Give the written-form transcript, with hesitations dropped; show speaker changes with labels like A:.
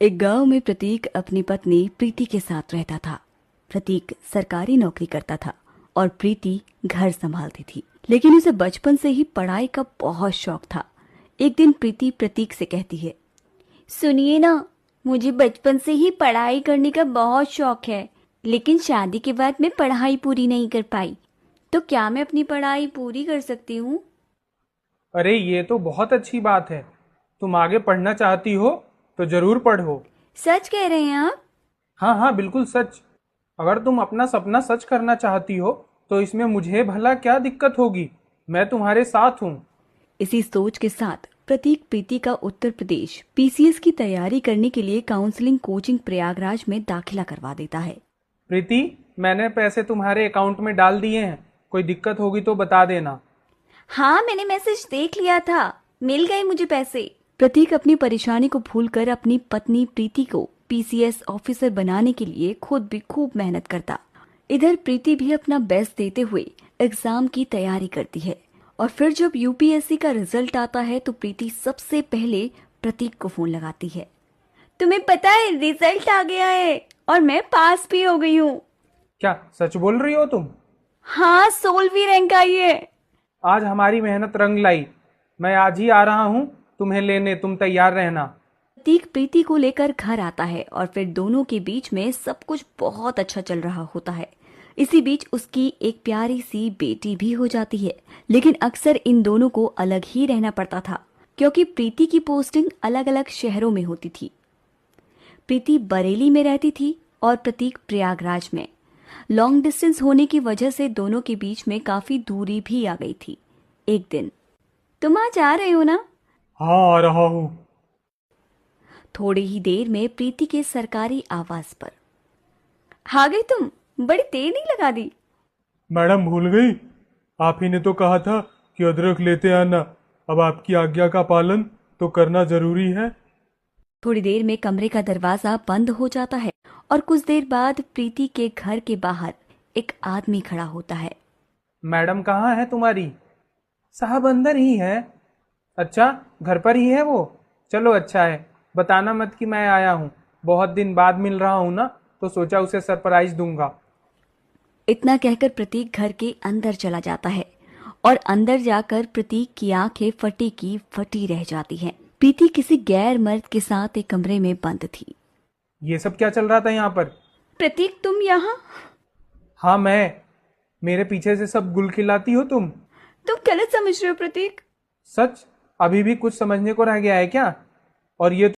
A: एक गांव में प्रतीक अपनी पत्नी प्रीति के साथ रहता था। प्रतीक सरकारी नौकरी करता था और प्रीति घर संभालती थी, लेकिन उसे बचपन से ही पढ़ाई का बहुत शौक था। एक दिन प्रीति प्रतीक से कहती है,
B: सुनिए ना, मुझे बचपन से ही पढ़ाई करने का बहुत शौक है, लेकिन शादी के बाद मैं पढ़ाई पूरी नहीं कर पाई। तो क्या मैं अपनी पढ़ाई पूरी कर सकती हूँ?
C: अरे ये तो बहुत अच्छी बात है। तुम आगे पढ़ना चाहती हो तो जरूर पढ़ो।
B: सच कह रहे हैं आप?
C: हाँ हाँ, बिल्कुल सच। अगर तुम अपना सपना सच करना चाहती हो तो इसमें मुझे भला क्या दिक्कत होगी। मैं तुम्हारे साथ हूँ।
A: इसी सोच के साथ प्रतीक प्रीति का उत्तर प्रदेश पीसीएस की तैयारी करने के लिए काउंसलिंग कोचिंग प्रयागराज में दाखिला करवा देता है।
C: प्रीति, मैंने पैसे तुम्हारे अकाउंट में डाल दिए हैं। कोई दिक्कत होगी तो बता देना।
B: हाँ, मैंने मैसेज देख लिया था, मिल गए मुझे पैसे।
A: प्रतीक अपनी परेशानी को भूलकर अपनी पत्नी प्रीति को पीसीएस ऑफिसर बनाने के लिए खुद भी खूब मेहनत करता। इधर प्रीति भी अपना बेस्ट देते हुए एग्जाम की तैयारी करती है और फिर जब यूपीएससी का रिजल्ट आता है तो प्रीति सबसे पहले प्रतीक को फोन लगाती है।
B: तुम्हें पता है, रिजल्ट आ गया है और मैं पास भी हो गई हूँ।
C: क्या सच बोल रही हो तुम?
B: हाँ, 16वीं रैंक आई है।
C: आज हमारी मेहनत रंग लाई। मैं आज ही आ रहा हूँ तुम्हें लेने, तुम तैयार रहना।
A: प्रतीक प्रीति को लेकर घर आता है और फिर दोनों के बीच में सब कुछ बहुत अच्छा चल रहा होता है। इसी बीच उसकी एक प्यारी सी बेटी भी हो जाती है, लेकिन अक्सर इन दोनों को अलग ही रहना पड़ता था क्योंकि प्रीति की पोस्टिंग अलग अलग शहरों में होती थी। प्रीति बरेली में रहती थी और प्रतीक प्रयागराज में। लॉन्ग डिस्टेंस होने की वजह से दोनों के बीच में काफी दूरी भी आ गई थी। एक दिन,
B: तुम आज आ रहे हो ना?
C: हाँ, आ रहा हूँ।
A: थोड़ी ही देर में प्रीति के सरकारी आवास पर।
B: आ गई तुम? बड़ी देर नहीं लगा दी।
C: मैडम भूल गई? आप ही ने तो कहा था कि अदरक लेते आना। अब आपकी आज्ञा का पालन तो करना जरूरी है।
A: थोड़ी देर में कमरे का दरवाजा बंद हो जाता है और कुछ देर बाद प्रीति के घर के बाहर एक आदमी खड़ा होता है।
C: मैडम कहाँ है तुम्हारी? साहब अंदर ही है। अच्छा, घर पर ही है वो? चलो अच्छा है। बताना मत कि मैं आया हूँ। बहुत दिन बाद मिल रहा हूँ ना, तो सोचा उसे सरप्राइज दूंगा।
A: इतना कहकर प्रतीक घर के अंदर चला जाता है और अंदर जाकर प्रतीक की आंखें फटी की फटी रह जाती हैं। प्रीति किसी गैर मर्द के साथ एक कमरे में बंद थी।
C: ये सब क्या चल रहा था यहाँ पर?
B: प्रतीक, तुम यहाँ?
C: हाँ मैं। मेरे पीछे से सब गुल खिलाती हो तुम।
B: तुम गलत समझ रहे हो प्रतीक।
C: सच? अभी भी कुछ समझने को रह गया है क्या? और ये